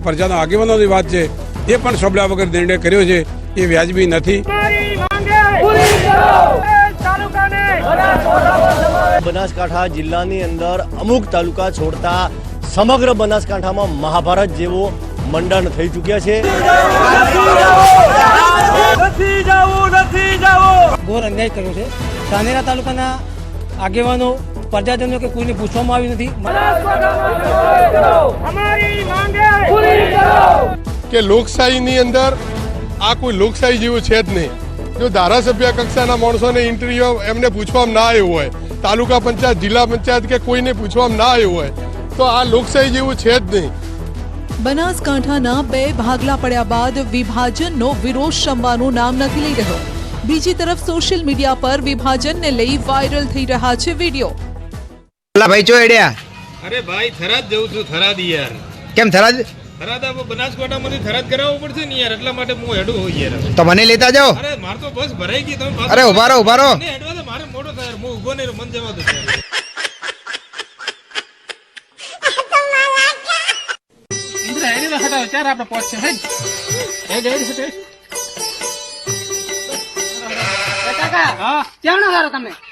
પ્રજાના આગેવાનોની વાત છે એ પણ સાંભળ્યા વગર નિર્ણય કર્યો છે એ વ્યાજબી નથી। બનાસકાંઠા જિલ્લાની અંદર અમુક તાલુકા છોડતા સમગ્ર બનાસકાંઠામાં મહાભારત જેવો મંડન થઈ ચૂક્યા છે। ઘોર અન્યાય કર્યો છે। ધાનેરા તાલુકાના આગેવાનો પ્રજાજનો કે કોઈને પૂછવામાં આવ્યું નથી। કે લોકશાહીની અંદર આ કોઈ લોકશાહી જેવું છે જ નહીં। જો ધારાસભ્ય કક્ષાના માણસોને ઇન્ટરવ્યુ એમને પૂછવામાં ના આવ્યું હોય, તાલુકા પંચાયત જિલ્લા પંચાયત કે કોઈને પૂછવામાં ના આવ્યું હોય તો આ લોકશાહી જેવું છે જ નહીં। બનાસકાંઠાના બે ભાગલા પડ્યા બાદ વિભાજનનો વિરોધ શમવાનું નામ નથી લઈ રહ્યો। બીજી તરફ સોશિયલ મીડિયા પર વિભાજનને લઈ વાયરલ થઈ રહ્યા છે વિડીયો। ભાઈ ચો એડ્યા? અરે ભાઈ થરાદ જઉં છું। થરાદ યાર કેમ થરાદ? થરાદ બનાસકાંઠામાંથી થરાદ કરાવવું પડશે ને યાર, એટલા માટે હું હેડું હોય યાર। તો મને લેતા જાઓ। અરે માર તો બસ ભરાઈ ગઈ। તમે અરે ઉભા રહો હેડવા તો મારે મોટો થાય, હું ઉભો નહીં મન જવા દો।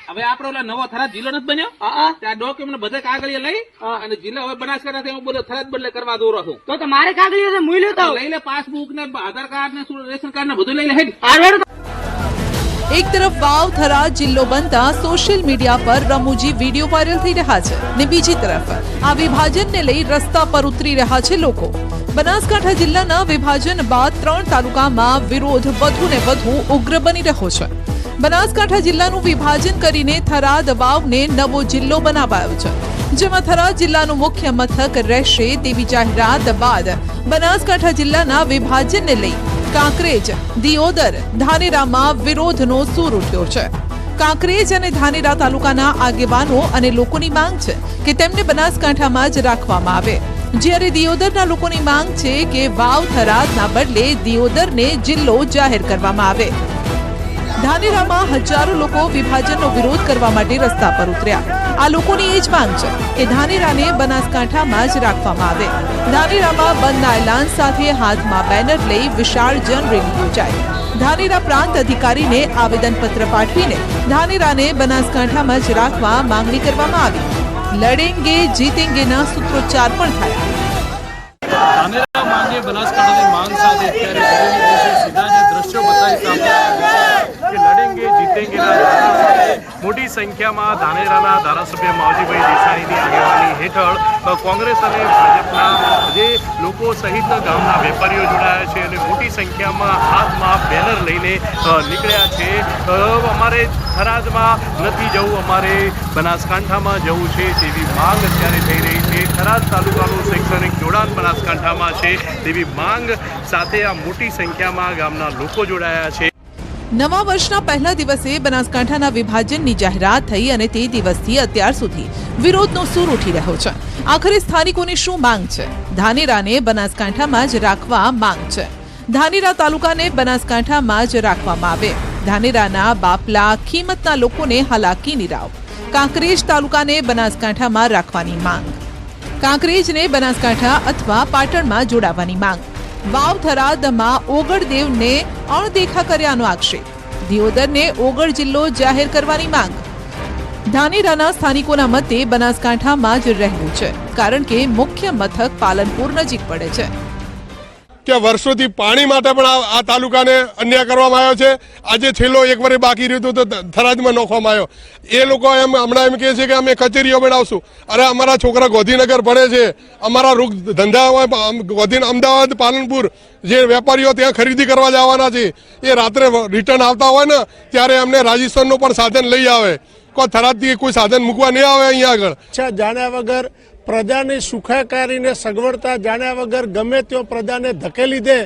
હવે આપડે ઓલા નવો થરાદ જિલ્લો નથી બન્યો, ત્યાં ડોક્યુમેન્ટ બધા કાગળિયા લઈ અને જિલ્લો હવે બનાસકાંઠા હું બધો થરાદ બદલે કરવા દોરો છું। તો મારે કાગળિયા મુઈ લેતા લઈ લે, પાસબુક ને આધાર કાર્ડ ને રેશન કાર્ડ ને બધું લઈ લે। એક તરફ વાવ થરાદ જિલ્લો બનતા સોશિયલ મીડિયા પર રમૂજી વિડીયો વાયરલ થઈ રહ્યા છે ને બીજી તરફ આ વિભાજનને લઈ રસ્તા પર ઉતરી રહ્યા છે લોકો। બનાસકાંઠા જિલ્લાના વિભાજન બાદ 3 તાલુકામાં વિરોધ વધુ ને વધુ ઉગ્ર બની રહ્યો છે। બનાસકાંઠા જિલ્લાનું વિભાજન કરીને થરાદ વાવને નવો જિલ્લો બનાવાયો છે, જેમાં થરાદ જિલ્લાનું મુખ્ય મથક રહેશે તેવી જાહેરાત બાદ બનાસકાંઠા જિલ્લાના વિભાજનને લઈ કાંકરેજ, દિયોદર, ધાનેરામાં વિરોધનો સૂર ઉઠ્યો છે। કાંકરેજ અને ધાનેરા તાલુકાના આગેવાનો અને લોકોની માંગ છે કે તેમને બનાસકાંઠામાં જ રાખવામાં આવે, જ્યારે દિયોદરના લોકોની માંગ છે કે વાવ થરાદના બદલે દિયોદરને જિલ્લો જાહેર કરવામાં આવે। ધાનેરામાં હજારો લોકો વિભાજનનો વિરોધ કરવા માટે રસ્તા પર ઉતર્યા। આ લોકોની એ જ માંગ છે કે ધાનેરાને બનાસકાંઠામાં જ રાખવામાં આવે। ધાનેરામાં બંધના એલાન સાથે હાથમાં બેનર લઈ વિશાળ જનરેલી યોજાઈ। ધાનેરા પ્રાંત અધિકારીને આવેદનપત્ર પાઠવીને ધાનેરાને બનાસકાંઠામાં જ રાખવા માંગણી કરવામાં આવી। લડેંગે જીતેંગેના સૂત્રોચ્ચાર પણ થયા। ધાનેરા માંગે બનાસકાંઠાની માંગ સાથે અત્યારે સીધા જે દ્રશ્યો બતાવી સામે કે લડેંગે જીતેંગે મોટી સંખ્યામાં ધાનેરાના ધારાસભ્ય માવજીભાઈ દેસાઈની આગેવાની હેઠળ કોંગ્રેસ અને ભાજપના જે લોકો સહિત ગામના વેપારીઓ જોડાયા છે અને મોટી સંખ્યામાં હાથમાં બેનર લઈને નીકળ્યા છે। અમારે થરાદમાં નથી જવું, અમારે બનાસકાંઠામાં જવું છે તેવી માંગ અત્યારે થઈ રહી છે। થરાદ તાલુકાનું શૈક્ષણિક જોડાણ બનાસકાંઠામાં છે તેવી માંગ સાથે આ મોટી સંખ્યામાં ગામના લોકો જોડાયા છે। નવા વર્ષના પહેલા દિવસે બનાસકાંઠાના વિભાજનની જાહેરાત થઈ અને તે દિવસથી અત્યાર સુધી વિરોધનો સૂર ઉઠી રહ્યો છે। આખરે સ્થાનિકોની શું માંગ છે? ધાનેરાને બનાસકાંઠામાં જ રાખવા માંગ છે। ધાનેરા તાલુકાને બનાસકાંઠામાં જ રાખવામાં આવે। ધાનેરાના બાપલા કિંમતના લોકોને હાલાકીની રાવ। કાંકરેજ તાલુકાને બનાસકાંઠામાં રાખવાની માંગ। કાંકરેજને બનાસકાંઠા અથવા પાટણમાં જોડાવાની માંગ। વાવ થરાદમાં ઓગળદેવને અણદેખા કર્યાનો આક્ષેપ। દિયોદરને ઓગળ જિલ્લો જાહેર કરવાની માંગ। ધાનેરાના સ્થાનિકોના મતે બનાસકાંઠામાં જ રહેવું છે, કારણ કે મુખ્ય મથક પાલનપુર નજીક પડે છે। કે વર્ષોથી પાણી માટે પણ આ તાલુકાને અન્યાય કરવામાં આવ્યો છે। આજે છેલ્લો 1 વર્ષ બાકી રહ્યું તો થરાદમાં નોખવામાં આવ્યો। એ લોકો હમણાં એમ કહે છે કે અમે કચેરીઓ બનાવશું। અરે અમારા છોકરા ગોધીનગર ભણે છે, અમારા રૂપ ધંધા હોય અમદાવાદ, પાલનપુર જે વેપારીઓ ત્યાં ખરીદી કરવા જવાના છે એ રાત્રે રિટર્ન આવતા હોય ને ત્યારે અમને રાજસ્થાનનું પણ સાધન લઈ આવે। કોઈ થરાદથી કોઈ સાધન મૂકવા નહીં આવે અહીંયા આગળ। જાણ્યા વગર પ્રજાની સુખાકારીને સગવડતા જાણ્યા વગર ગમે તેઓ પ્રજાને ધકેલી દે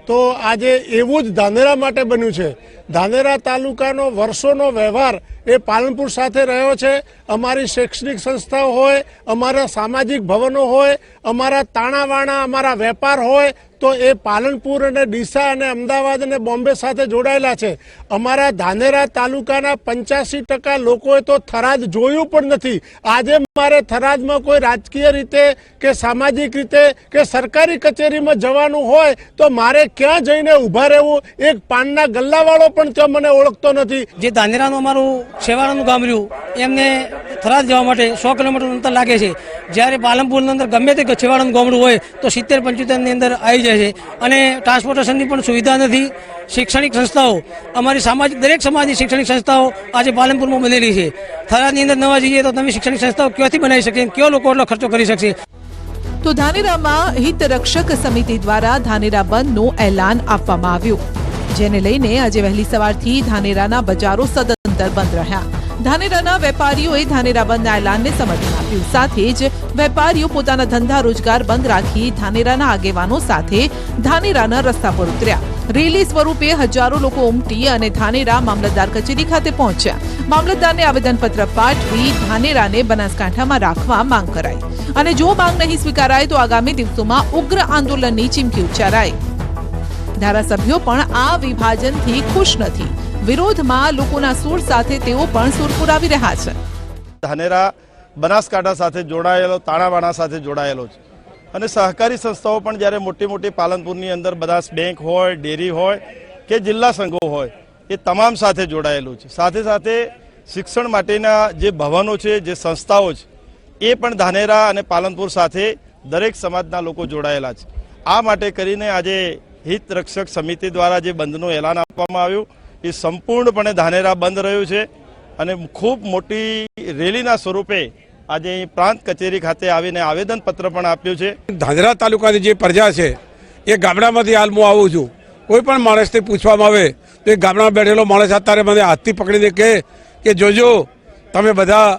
તો આજે એવું જ ધાનેરા માટે બન્યું છે। ધાનેરા તાલુકાનો વર્ષોનો વ્યવહાર એ પાલનપુર સાથે રહ્યો છે. અમારી શૈક્ષણિક સંસ્થાઓ હોય, અમારા સામાજિક ભવનો હોય, અમારા તાણાવાણા, અમારા વેપાર હોય તો એ પાલનપુર અને ડીસા અને અમદાવાદ અને બોમ્બે સાથે જોડાયેલા છે. અમારા ધાનેરા તાલુકાના 85% લોકોએ તો થરાદ જોયું પણ નથી. આજે મારે થરાદમાં કોઈ રાજકીય રીતે કે સામાજિક રીતે કે સરકારી કચેરીમાં જવાનું હોય તો મારે ક્યાં જઈને ઊભા રહેવું? એક પાનના ગલ્લાવાળો પણ ત્યાં મને ઓળખતો નથી. જે ધાનેરાનું અમારું છેવાડાનું ગામ રહ્યું એમને થરાદ જવા માટે 100 કિલોમીટર અંતર લાગે છે. જ્યારે પાલનપુરની અંદર ગમે તે છેવાડાનું ગામડું હોય તો 70-75ની અંદર આવી જાય છે. અને ટ્રાન્સપોર્ટેશનની પણ સુવિધા નથી. શૈક્ષણિક સંસ્થાઓ, અમારી દરેક સમાજની શૈક્ષણિક સંસ્થાઓ આજે પાલનપુરમાં બનેલી છે. થરાદની અંદર નવા જઈએ તો તમે શૈક્ષણિક સંસ્થાઓ ક્યાંથી બનાવી શકીએ? કયો લોકો એટલો ખર્ચો કરી શકશે? તો ધાનેરામાં હિત રક્ષક સમિતિ દ્વારા ધાનેરા બંધનું એલાન આપવામાં આવ્યું, જેને લઈને આજે વહેલી સવારથી ધાનેરાના બજારો સદંતર બંધ રહ્યા. ધાનેરાના વેપારીઓએ ધાનેરા બંધના એલાનને સમર્થન આપ્યું. સાથે જ વેપારીઓ પોતાના ધંધા રોજગાર બંધ રાખી ધાનેરાના આગેવાનો સાથે ધાનેરાના રસ્તા પર ઉતર્યા. રેલી સ્વરૂપે હજારો લોકો ઉમટી અને ધાનેરા મામલતદાર કચેરી ખાતે પહોંચ્યા. મામલતદારને આવેદનપત્ર પાઠવી ધાનેરાને બનાસકાંઠામાં રાખવા માંગ કરાઈ અને જો માંગ નહીં સ્વીકારાય તો આગામી દિવસોમાં ઉગ્ર આંદોલનની ચીમકી ઉચ્ચારાઈ. ધારાસભ્યો પણ આ વિભાજનથી ખુશ નથી. વિરોધમાં લોકોના સૂર સાથે તેઓ પણ સૂર પુરાવી રહ્યા છે. ધાનેરા બનાસકાંઠા સાથે જોડાયેલો, તાણાવાણા સાથે જોડાયેલો છે અને સહકારી સંસ્થાઓ પણ જ્યારે મોટી મોટી પાલનપુરની અંદર બનાસ બેંક હોય, ડેરી હોય કે જિલ્લા સંઘો હોય એ તમામ સાથે જોડાયેલું છે. સાથે સાથે શિક્ષણ માટેના જે ભવનો છે, જે સંસ્થાઓ છે એ પણ ધાનેરા અને પાલનપુર સાથે દરેક સમાજના લોકો જોડાયેલા છે. આ માટે કરીને આજે હિત રક્ષક સમિતિ દ્વારા જે બંધનું એલાન આપવામાં આવ્યું એ સંપૂર્ણપણે ધાનેરા બંધ રહ્યું છે અને ખૂબ મોટી રેલીના સ્વરૂપે આજે અહીં પ્રાંત કચેરી ખાતે આવીને આવેદનપત્ર પણ આપ્યું છે. ધાનેરા તાલુકાની જે પ્રજા છે એ ગામડામાંથી હાલ હું આવું છું. કોઈ પણ માણસને પૂછવામાં આવે તો એ ગામડામાં બેઠેલો માણસ અત્યારે મને હાથથી પકડીને કહે કે જોજો તમે બધા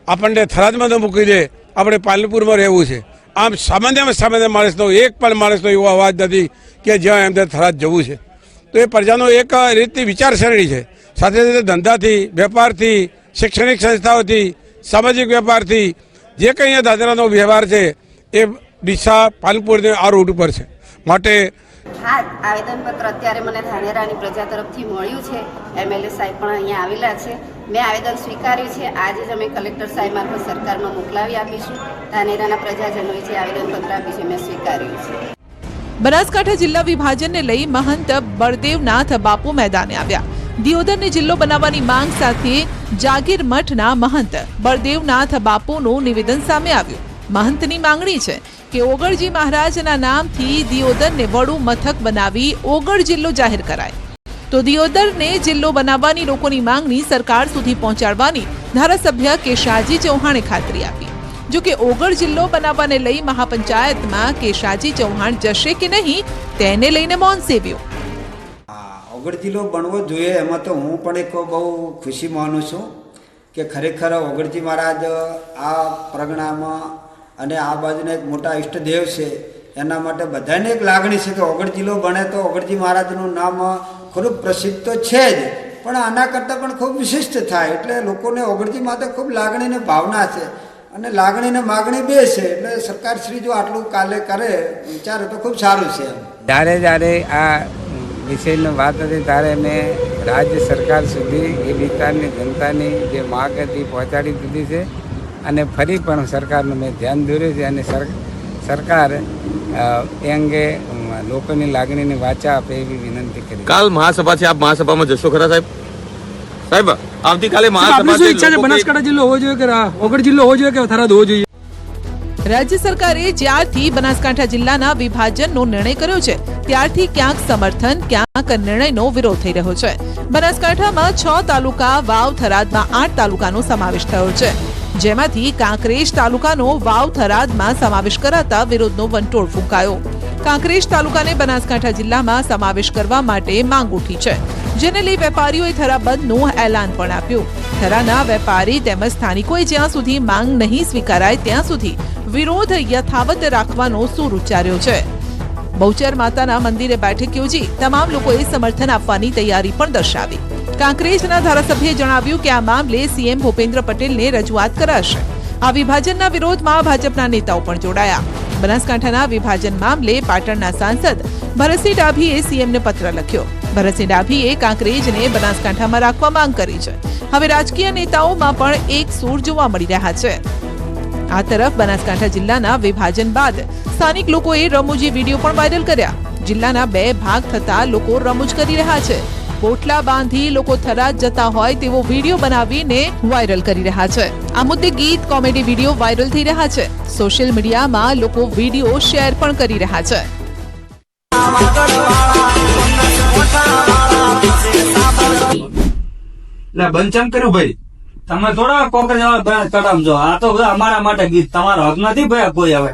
આપણને થરાદમાં ન મૂકી દે, આપણે પાલનપુરમાં રહેવું છે. આમ સામાન્ય માણસનો એક પણ માણસનો એવો અવાજ નથી કે જ્યાં એમને થરાદ જવું છે. તો એ પ્રજાનો એક રીતની વિચારસરણી છે. સાથે સાથે ધંધાથી, વેપારથી, શૈક્ષણિક સંસ્થાઓથી, સામાજિક વેપારથી જે કંઈ અહીંયા ધાનેરાનો વ્યવહાર છે એ ડીસા પાલનપુરને આ રૂટ ઉપર છે. માટે હા, આવેદનપત્ર અત્યારે મને ધાનેરાની પ્રજા તરફથી મળ્યું છે. MLA સાહેબ પણ અહીંયા આવેલા છે. મેં આવેદન સ્વીકાર્યું છે. આજે જ અમે કલેક્ટર સાહેબ મારફત સરકારમાં મોકલાવી આપીશું. ધાનેરાના પ્રજાજનોએ જે આવેદનપત્ર આપ્યું છે મેં સ્વીકાર્યું છે. બનાસકાંઠા જિલ્લા વિભાજનને લઈ મહંત બળદેવનાથ બાપુ મેદાને આવ્યા. દિયોદરને જિલ્લો બનાવવાની માંગ સાથે જાગીર મઠના મહંત બળદેવનાથ બાપુનું નિવેદન સામે આવ્યું. મહંતની માંગણી છે કે ઓગળજી મહારાજના નામથી દિયોદરને વડુ મથક બનાવી ઓગળ જિલ્લો જાહેર કરાય. તો દિયોદરને જિલ્લો બનાવવાની લોકોની માંગણી સરકાર સુધી પહોંચાડવાની ધારાસભ્ય કેશાજી ચૌહાણે ખાતરી આપી. જો કે ઓગળ જિલ્લો બનાવવાને લઈ મહાપંચાયતમાં કેશાજી ચૌહાણ જશે કે નહીં તેને લઈને મૌન સેવ્યું. ઓગળ જિલ્લો બનવો જોઈએ એમાં તો હું પણ એક બહુ ખુશી માનું છું કે ખરેખર ઓગળજી મહારાજ આ પ્રગણામાં અને આ બાજુના એક મોટા ઈષ્ટદેવ છે. એના માટે બધાને એક લાગણી છે કે ઓગળ જિલ્લો બને તો ઓગળજી મહારાજનું નામ ખૂબ પ્રસિદ્ધ તો છે જ, પણ આના કરતાં પણ ખૂબ વિશિષ્ટ થાય. એટલે લોકોને ઓગળજી માટે ખૂબ લાગણી અને ભાવના છે અને લાગણી ને માગણી બે છે. એટલે સરકાર શ્રી જો આટલું કાલે કરે વિચારે તો ખૂબ સારું છે. જ્યારે આ વિષયની વાત હતી ત્યારે મેં રાજ્ય સરકાર સુધી એ વિસ્તારની જનતાની જે માગ હતી પહોંચાડી દીધી છે અને ફરી પણ સરકારનું મેં ધ્યાન દોર્યું છે અને સરકાર એ અંગે લોકોની લાગણીની વાચા આપે એવી વિનંતી કરી. કાલ મહાસભા છે, આપ મહાસભામાં જશો ખરા સાહેબ? સાહેબ આવતીકાલે મહાસભા છે. બનાસકાંઠા જિલ્લો હોવો જોઈએ કે ઓગળ જિલ્લો હોવો જોઈએ કે થરાદ હોવો જોઈએ? રાજ્ય સરકારે જ્યારથી બનાસકાંઠા જિલ્લાના વિભાજનનો નિર્ણય કર્યો છે ત્યારથી ક્યાંક સમર્થન, ક્યાંક નિર્ણયનો વિરોધ થઈ રહ્યો છે. બનાસકાંઠામાં 6 તાલુકા, વાવ, થરાદમાં 8 તાલુકાનો સમાવેશ થયો છે, જેમાંથી કાંકરેજ તાલુકાનો વાવ, થરાદમાં સમાવેશ કરાતા વિરોધનો વંટોળ ફૂંકાયો. કાંકરેજ તાલુકાને બનાસકાંઠા જિલ્લામાં સમાવેશ કરવા માટે માંગ ઉઠી છે, જેને લઈ વેપારીઓએ થરા બંધનું એલાન પણ આપ્યું. થરાના વેપારી તેમજ સ્થાનિકોએ જ્યાં સુધી માંગ નહીં સ્વીકારાય ત્યાં સુધી વિરોધ યથાવત રાખવાનો સૂર ઉચ્ચાર્યો છે. બહુચર માતાના મંદિરે બેઠક યોજી તમામ લોકોએ સમર્થન આપવાની તૈયારી પણ દર્શાવી. કાંકરેજના ધારાસભ્યએ જણાવ્યું કે આ મામલે સીએમ ભૂપેન્દ્ર પટેલને રજૂઆત કરાશે. આ વિભાજનના વિરોધમાં ભાજપના નેતાઓ પણ જોડાયા. બનાસકાંઠાના વિભાજન મામલે પાટણના સાંસદ ભરતસિંહ ડાભીએ સીએમને પત્ર લખ્યો. ભરતસિંહ ડાભીએ કાંકરેજને બનાસકાંઠામાં રાખવા માંગ કરી છે. હવે રાજકીય નેતાઓમાં પણ એક સૂર જોવા મળી રહ્યા છે. આ તરફ બનાસકાંઠા જિલ્લાના વિભાજન બાદ સ્થાનિક લોકોએ રમૂજી વિડીયો પણ વાયરલ કર્યા. જિલ્લાના 2 ભાગ થતા લોકો રમૂજ કરી રહ્યા છે. પોટલા બાંધી લોકો થરાદ જતા હોય તેવો વિડીયો બનાવીને વાયરલ કરી રહ્યા છે. આ મુદ્દે ગીત કોમેડી વિડીયો વાયરલ થઈ રહ્યા છે. સોશિયલ મીડિયામાં લોકો વિડીયો શેર પણ કરી રહ્યા છે. બંચમ કર્યું ભાઈ, તમે થોડા કોકરેજ બનાસકાંઠામાં જો, આ તો બધા અમારા માટે ગીત, તમારો હક નથી ભાઈ કોઈ. હવે